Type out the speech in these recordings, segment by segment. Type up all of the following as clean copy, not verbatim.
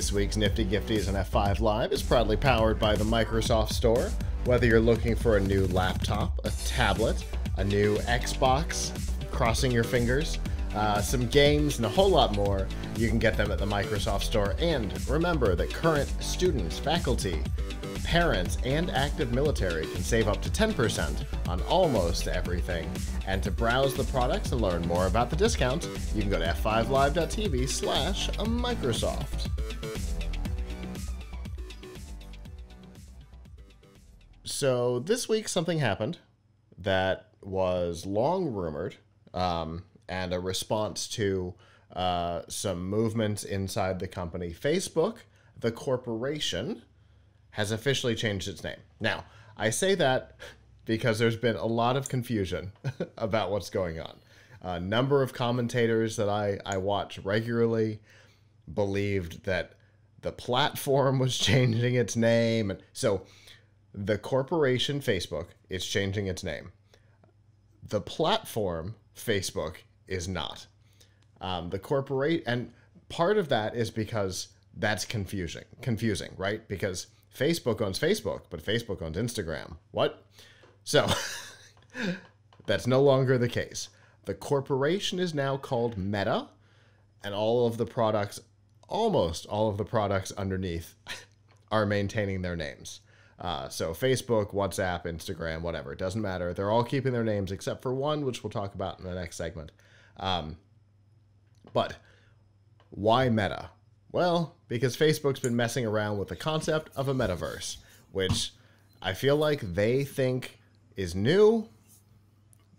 This week's Nifty Gifties on F5 Live is proudly powered by the Microsoft Store. Whether you're looking for a new laptop, a tablet, a new Xbox, crossing your fingers, some games, and a whole lot more, you can get them at the Microsoft Store. And remember that current students, faculty, parents, and active military can save up to 10% on almost everything. And to browse the products and learn more about the discounts, you can go to f5live.tv/Microsoft. So this week something happened that was long rumored, and a response to some movements inside the company. Facebook, the corporation, has officially changed its name. Now, I say that because there's been a lot of confusion about what's going on. A number of commentators that I watch regularly believed that the platform was changing its name. And so the corporation, Facebook, is changing its name. The platform, Facebook, is not. The corporate, and part of that is because that's confusing, right? Because Facebook owns Facebook, but Facebook owns Instagram. What? So that's no longer the case. The corporation is now called Meta, and all of the products, almost all of the products underneath, are maintaining their names. So Facebook, WhatsApp, Instagram, whatever, it doesn't matter. They're all keeping their names except for one, which we'll talk about in the next segment. But why Meta? Well, because Facebook's been messing around with the concept of a metaverse, which I feel like they think is new.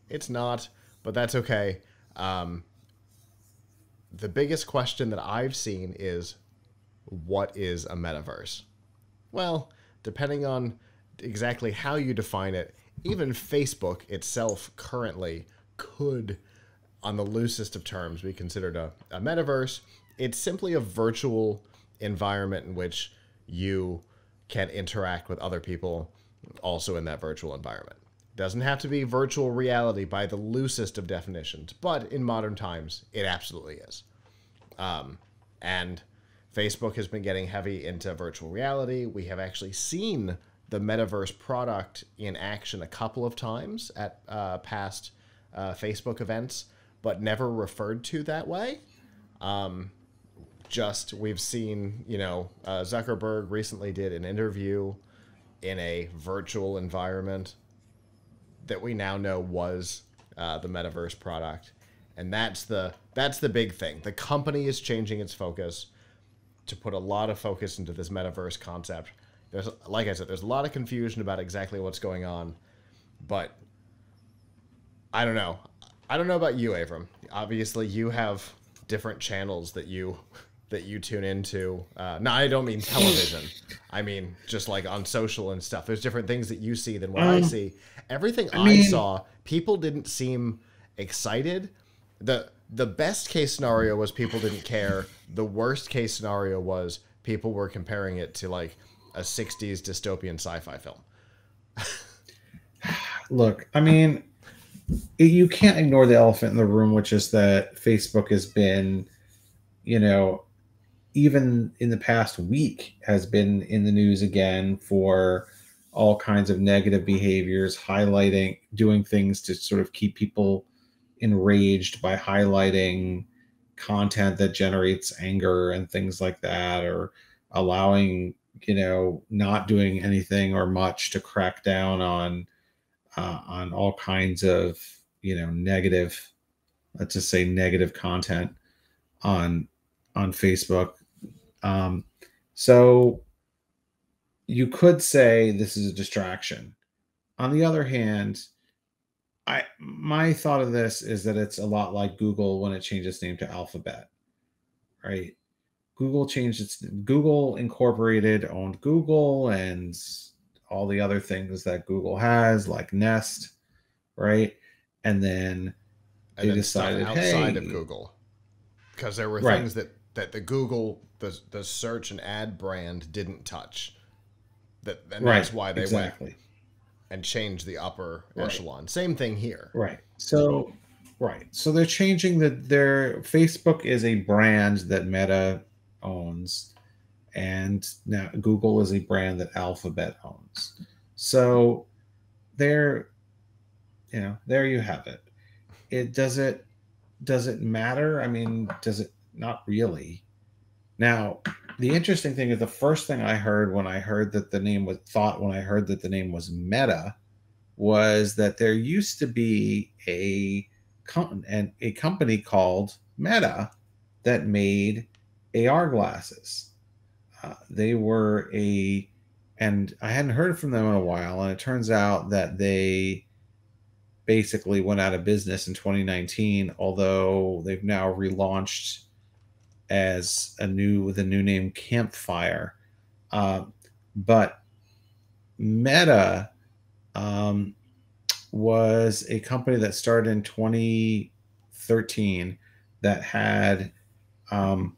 It's not, but that's okay. The biggest question that I've seen is, what is a metaverse? Well, depending on exactly how you define it, even Facebook itself currently could, on the loosest of terms, be considered a metaverse. It's simply a virtual environment in which you can interact with other people also in that virtual environment. It doesn't have to be virtual reality by the loosest of definitions, but in modern times, it absolutely is. And Facebook has been getting heavy into virtual reality. We have actually seen the Metaverse product in action a couple of times at past Facebook events, but never referred to that way. We've seen, Zuckerberg recently did an interview in a virtual environment that we now know was the Metaverse product. And that's the big thing. The company is changing its focus to put a lot of focus into this Metaverse concept. Like I said, there's a lot of confusion about exactly what's going on, but I don't know. I don't know about you, Avram. Obviously, you have different channels that you tune into. No, I don't mean television. I mean just like on social and stuff. There's different things that you see than what I see. Everything I saw, people didn't seem excited. The best case scenario was people didn't care. The worst case scenario was people were comparing it to like a 60s dystopian sci-fi film. Look, I mean, you can't ignore the elephant in the room, which is that Facebook has been, even in the past week, has been in the news again for all kinds of negative behaviors, doing things to sort of keep people enraged by highlighting content that generates anger and things like that, or allowing, not doing anything or much to crack down on all kinds of, negative, let's just say negative content on Facebook. So you could say this is a distraction. On the other hand, my thought of this is that it's a lot like Google when it changed its name to Alphabet, right? Google Incorporated owned Google and all the other things that Google has, like Nest, right? And then they decided outside of Google, because there were things that the Google, the search and ad brand didn't touch. That's why they went and changed the upper echelon. Same thing here. Right. So they're changing their Facebook is a brand that Meta owns, and now Google is a brand that Alphabet owns. So there, there you have it. Does it matter? I mean, does it? Not really. Now, the interesting thing is the first thing I heard when I heard that the name was Meta was that there used to be a company called Meta that made AR glasses. They were and I hadn't heard from them in a while, and it turns out that they basically went out of business in 2019, although they've now relaunched as with a new name, Campfire. But Meta was a company that started in 2013 that had an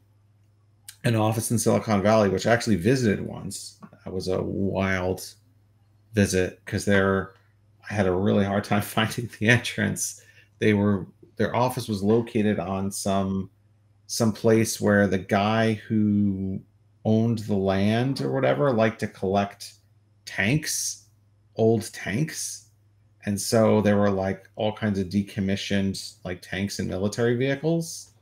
office in Silicon Valley, which I actually visited once. It was a wild visit because I had a really hard time finding the entrance. Their office was located on some place where the guy who owned the land or whatever liked to collect old tanks. And so there were like all kinds of decommissioned like tanks and military vehicles.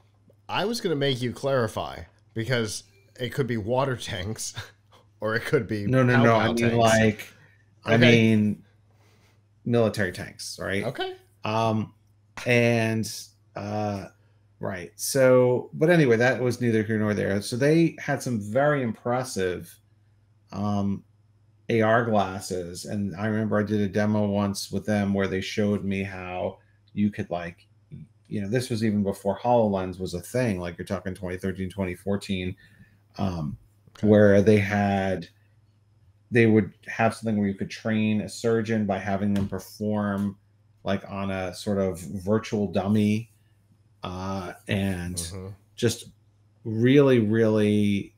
I was going to make you clarify because it could be water tanks or it could be no. I mean tanks. I mean military tanks, right? Okay. Right. So, but anyway, that was neither here nor there. So they had some very impressive AR glasses. And I remember I did a demo once with them where they showed me how you could this was even before HoloLens was a thing. Like you're talking 2013, 2014, where they would have something where you could train a surgeon by having them perform like on a sort of virtual dummy. And just really, really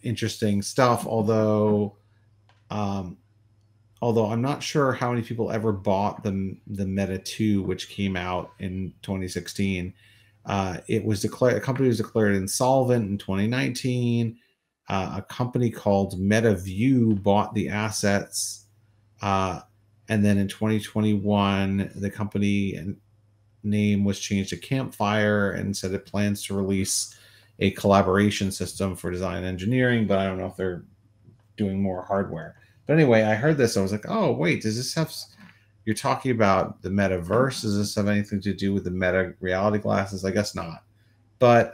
interesting stuff. Although I'm not sure how many people ever bought the Meta 2, which came out in 2016. A company was declared insolvent in 2019. A company called MetaView bought the assets, and then in 2021, the company name was changed to Campfire and said it plans to release a collaboration system for design and engineering, but I don't know if they're doing more hardware. But anyway, I heard this. I was like, oh, wait, does this have... You're talking about the Metaverse. Does this have anything to do with the Meta reality glasses? I guess not. But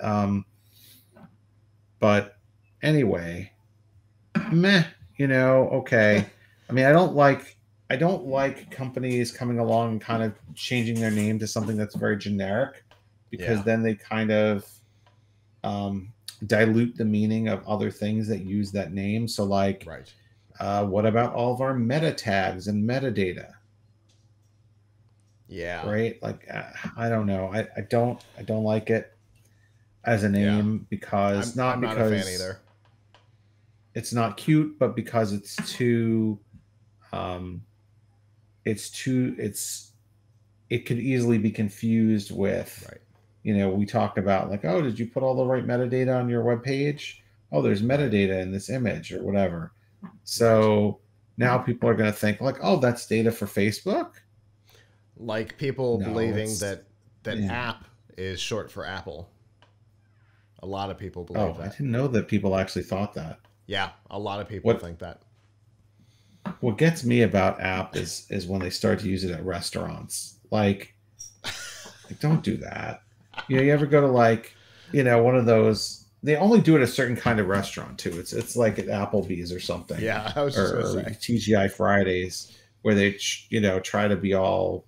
anyway, meh, okay. I mean, I don't like companies coming along and kind of changing their name to something that's very generic, because then they kind of dilute the meaning of other things that use that name. So like, what about all of our meta tags and metadata? Yeah. Right. Like, I don't know. I don't like it as a name because I'm not a fan either. It's not cute, but because it's too, it could easily be confused with, we talk about like, oh, did you put all the right metadata on your web page? Oh, there's metadata in this image or whatever. So now people are going to think like, oh, that's data for Facebook. Like people believing that app is short for Apple. A lot of people believe that. I didn't know that people actually thought that. Yeah, a lot of people think that. What gets me about app is when they start to use it at restaurants. Like don't do that. You ever go to like, one of those, they only do it at a certain kind of restaurant too. It's like at Applebee's or something. Yeah, I was just going to say. TGI Fridays, where they, try to be all,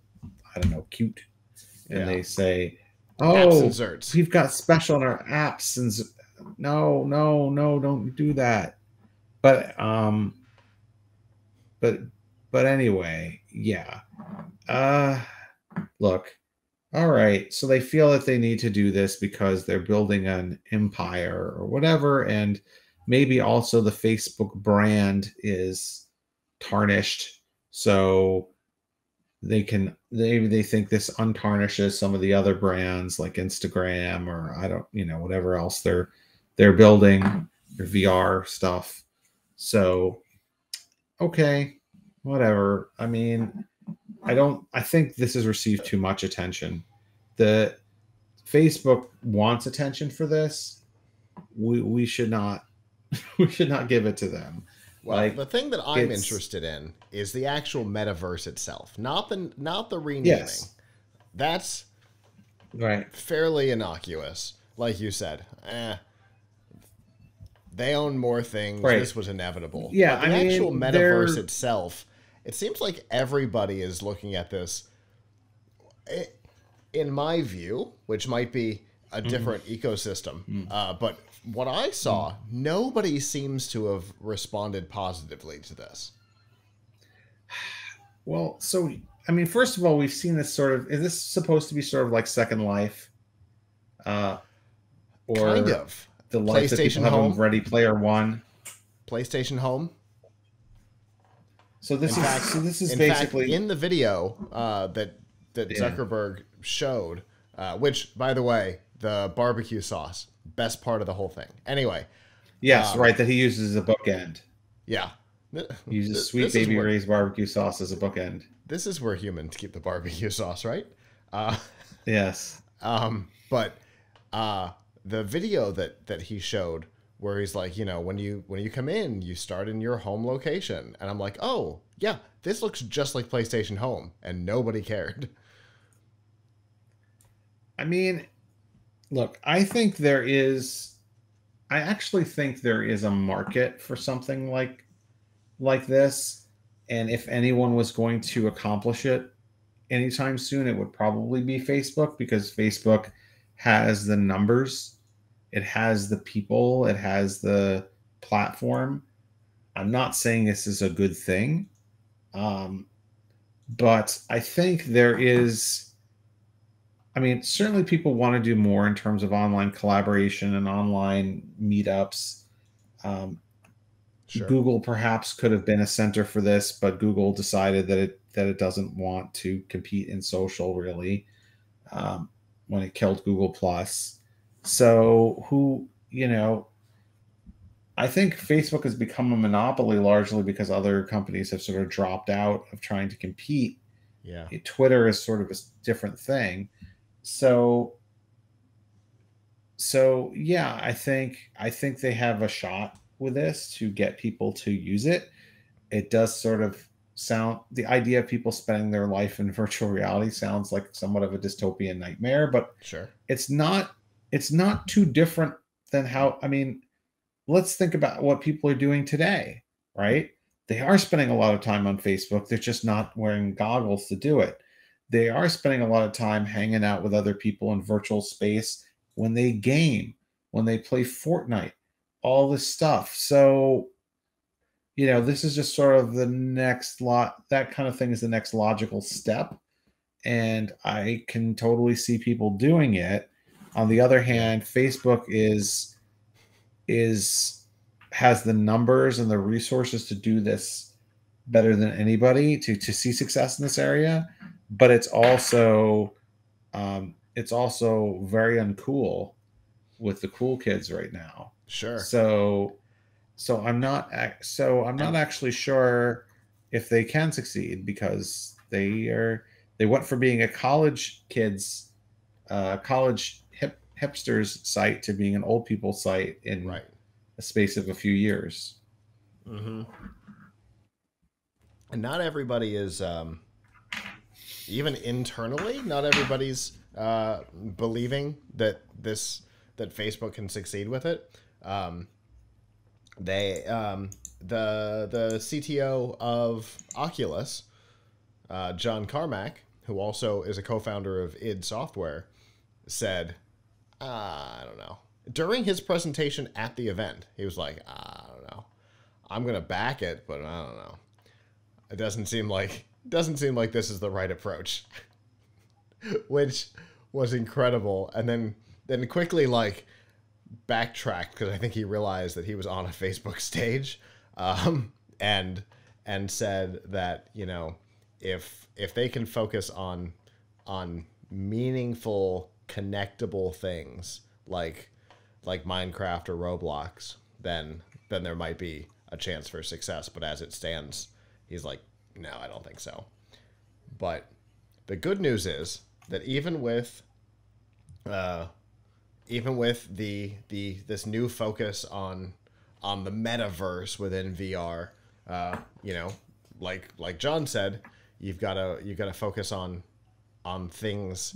I don't know, cute. And they say, oh, we've got special on our apps. And no, don't do that. But anyway, yeah. Look, all right. So they feel that they need to do this because they're building an empire or whatever. And maybe also the Facebook brand is tarnished. So they think this untarnishes some of the other brands like Instagram or whatever else they're building. your VR stuff. So, okay, whatever. I mean, I think this has received too much attention. The Facebook wants attention for this. We should not we should not give it to them. Well, Like, the thing that I'm it's interested in is the actual metaverse itself, not the renaming. yes, That's right. fairly innocuous, like you said. They own more things. Right. This was inevitable. Yeah, but the I mean, actual metaverse itself, it seems like everybody is looking at this. In my view, which might be a different ecosystem, but what I saw, nobody seems to have responded positively to this. Well, so I mean, first of all, we've seen this sort of. Is this supposed to be sort of like Second Life, uh, or Kind of. the life that people PlayStation have on Home. Ready Player One? PlayStation Home. So this In is fact, so this is in basically fact, in the video that Zuckerberg showed, which, by the way, the barbecue sauce, best part of the whole thing. Anyway, yes, right, that he uses as a bookend. yeah, He uses Sweet Baby Ray's barbecue sauce as a bookend. This is where humans keep the barbecue sauce, right? Yes. But the video that he showed, where he's like, when you come in, you start in your home location, and I'm like, oh yeah, this looks just like PlayStation Home, and nobody cared. I mean, look, I actually think there is a market for something like this, and if anyone was going to accomplish it anytime soon, it would probably be Facebook, because Facebook has the numbers, it has the people, it has the platform. I'm not saying this is a good thing, but I think there is. I mean, certainly people want to do more in terms of online collaboration and online meetups. Sure. Google perhaps could have been a center for this, but Google decided that it doesn't want to compete in social, really, when it killed Google Plus. So I think Facebook has become a monopoly largely because other companies have sort of dropped out of trying to compete. Yeah. Twitter is sort of a different thing. So yeah, I think they have a shot with this to get people to use it. It does sort of sound, the idea of people spending their life in virtual reality sounds like somewhat of a dystopian nightmare, but Sure. it's not too different than how, I mean, let's think about what people are doing today, right? They are spending a lot of time on Facebook. They're just not wearing goggles to do it. They are spending a lot of time hanging out with other people in virtual space when they game, when they play Fortnite, all this stuff. So, this is just sort of the next that kind of thing is the next logical step. And I can totally see people doing it. On the other hand, Facebook has the numbers and the resources to do this better than anybody to see success in this area, but it's also very uncool with the cool kids right now. Sure. So I'm not actually sure if they can succeed, because they went from being a college hipsters site to being an old people site in a space of a few years. Mm-hmm. And not everybody is, even internally, not everybody's believing that Facebook can succeed with it. The CTO of Oculus, John Carmack, who also is a co-founder of id Software, said, I don't know. During his presentation at the event, he was like, I don't know. I'm going to back it, but I don't know. It doesn't seem like this is the right approach. Which was incredible. And then quickly backtracked, because I think he realized that he was on a Facebook stage, and said that, if they can focus on meaningful, connectable things like Minecraft or Roblox, then there might be a chance for success. But as it stands, he's like, no, I don't think so. But the good news is that even with this new focus on the metaverse within VR, you know, like John said, you've got to focus on things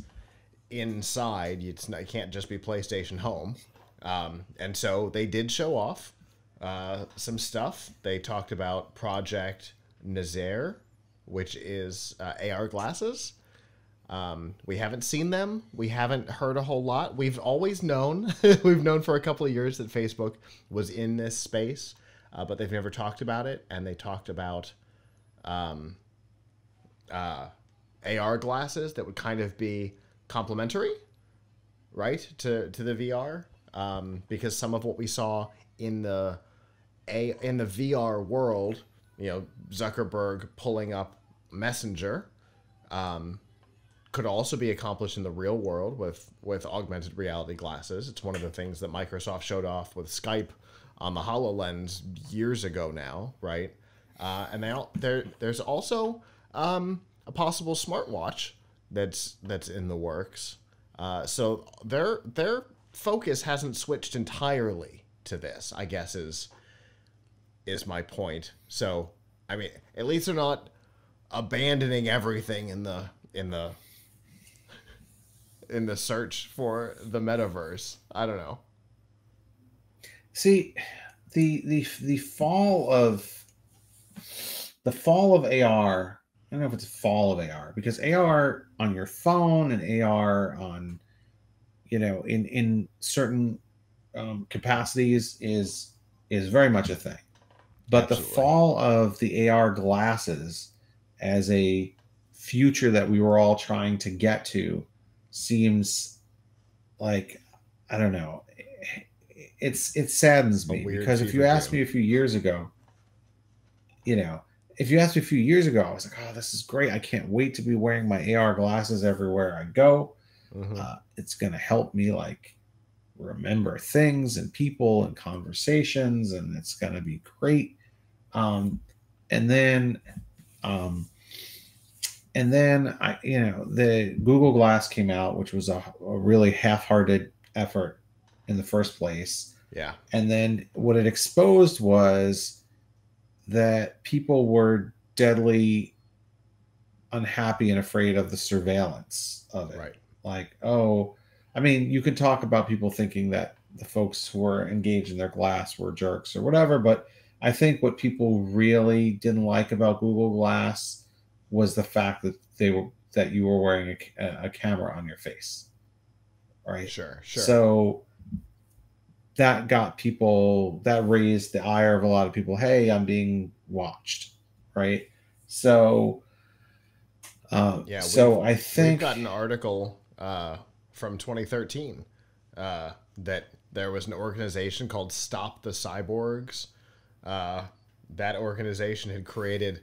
inside. It can't just be PlayStation Home. And so they did show off some stuff. They talked about Project Nazaire, which is AR glasses. We haven't seen them. We haven't heard a whole lot. We've always known, we've known for a couple of years that Facebook was in this space, but they've never talked about it. And they talked about AR glasses that would kind of be complementary, right, to the VR, because some of what we saw in the VR world, you know, Zuckerberg pulling up Messenger, could also be accomplished in the real world with augmented reality glasses. It's one of the things that Microsoft showed off with Skype on the HoloLens years ago now, right? And there's also a possible smartwatch that's in the works. So their focus hasn't switched entirely to this, I guess is my point. So I mean, at least they're not abandoning everything in the search for the metaverse. I don't know. See, the fall of AR. I don't know if it's a fall of AR, because AR on your phone and AR on, you know, in certain capacities is very much a thing. But Absolutely. The fall of the AR glasses as a future that we were all trying to get to seems like, I don't know, it saddens me, because if you asked me a few years ago, you know, if you asked me a few years ago, I was like, oh, this is great. I can't wait to be wearing my AR glasses everywhere I go. Mm-hmm. It's going to help me like remember things and people and conversations, and it's going to be great. And then I, you know, the Google Glass came out, which was a really half-hearted effort in the first place. Yeah. And then what it exposed was that people were deadly unhappy and afraid of the surveillance of it. Right. Like, oh, I mean, you could talk about people thinking that the folks who were engaged in their glass were jerks or whatever, but I think what people really didn't like about Google Glass was the fact that you were wearing a camera on your face. Right. Sure. So that raised the ire of a lot of people. Hey, I'm being watched. Right. So, I think we've got an article from 2013 that there was an organization called Stop the Cyborgs. That organization had created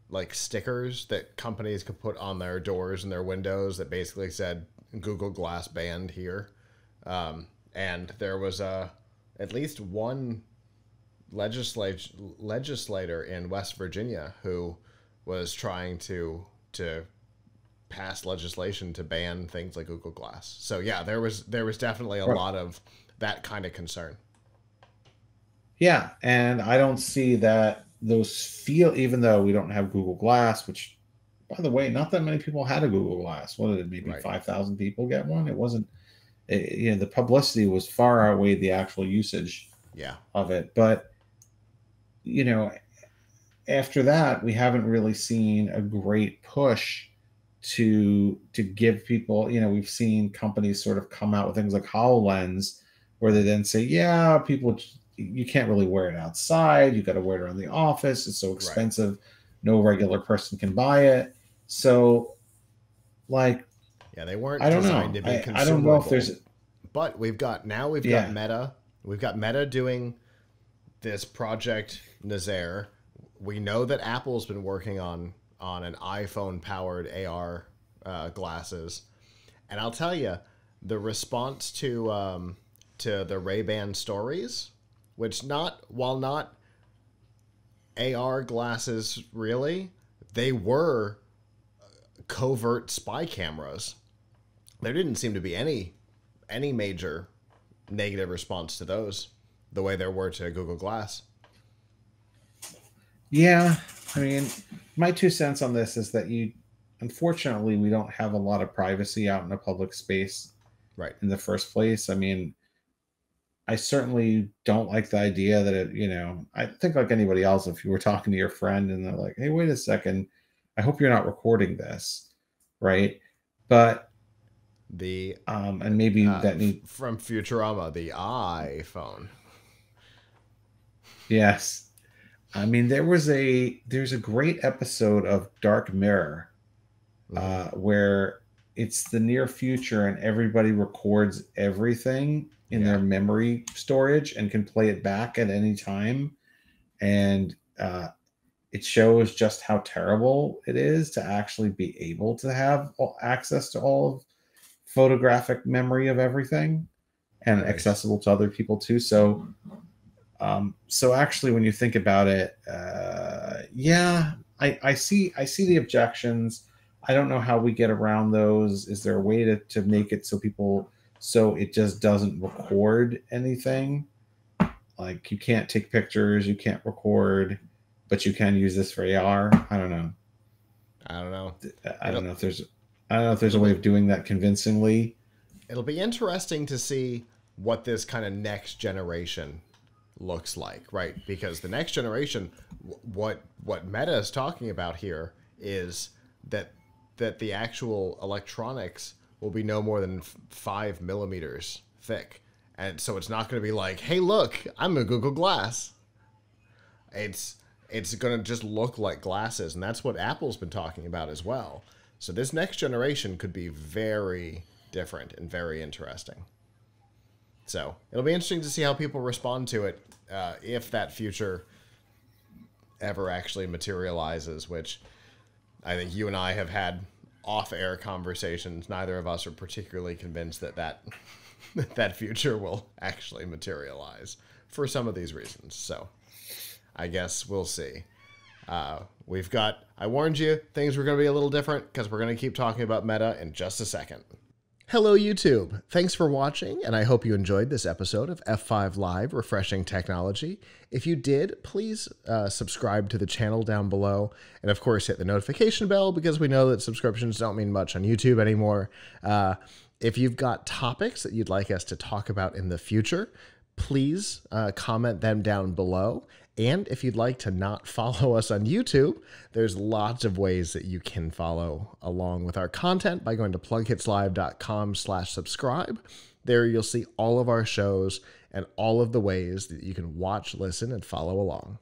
like stickers that companies could put on their doors and their windows that basically said Google Glass banned here. And there was at least one legislator in West Virginia who was trying to pass legislation to ban things like Google Glass. So yeah, there was definitely a lot of that kind of concern. Yeah, and I don't see that even though we don't have Google Glass, which, by the way, not that many people had a Google Glass. What did it, maybe 5,000 people get one? It wasn't, you know, the publicity was far outweighed the actual usage of it. But, you know, after that, we haven't really seen a great push to give people, you know, we've seen companies sort of come out with things like HoloLens, where they then say, yeah, people, you can't really wear it outside. You got to wear it around the office. It's so expensive. Right. No regular person can buy it. So, like, yeah, they weren't designed to be consumable. I don't know if there's, but we've got Meta. We've got Meta doing this Project Nazaire. We know that Apple's been working on an iPhone powered AR glasses, and I'll tell you, the response to the Ray-Ban stories which while not AR glasses really, they were covert spy cameras. There didn't seem to be any major negative response to those the way there were to Google Glass. Yeah, I mean, my 2 cents on this is that unfortunately, we don't have a lot of privacy out in a public space, right, in the first place. I mean, I certainly don't like the idea that I think like anybody else, if you were talking to your friend and they're like, hey, wait a second, I hope you're not recording this, right? But and maybe from Futurama, the iPhone. Yes. I mean, there's a great episode of Dark Mirror where it's the near future and everybody records everything in their memory storage and can play it back at any time. And it shows just how terrible it is to actually be able to have access to all of photographic memory of everything and accessible to other people too. So actually, when you think about it, I see the objections. I don't know how we get around those. Is there a way to make it so it just doesn't record anything? Like you can't take pictures, you can't record, but you can use this for AR. I don't know. I don't know if there's a way of doing that convincingly. It'll be interesting to see what this kind of next generation looks like, right? Because the next generation, what Meta is talking about here is that the actual electronics will be no more than 5 millimeters thick. And so it's not going to be like, hey, look, I'm a Google Glass. It's going to just look like glasses. And that's what Apple's been talking about as well. So this next generation could be very different and very interesting. So it'll be interesting to see how people respond to it if that future ever actually materializes, which I think you and I have had off-air conversations. Neither of us are particularly convinced that future will actually materialize for some of these reasons. So I guess we'll see. I warned you, things were going to be a little different because we're going to keep talking about Meta in just a second. Hello, YouTube. Thanks for watching, and I hope you enjoyed this episode of F5 Live Refreshing Technology. If you did, please subscribe to the channel down below, and of course hit the notification bell because we know that subscriptions don't mean much on YouTube anymore. If you've got topics that you'd like us to talk about in the future, please comment them down below. And if you'd like to not follow us on YouTube, there's lots of ways that you can follow along with our content by going to plughitslive.com/subscribe. There you'll see all of our shows and all of the ways that you can watch, listen, and follow along.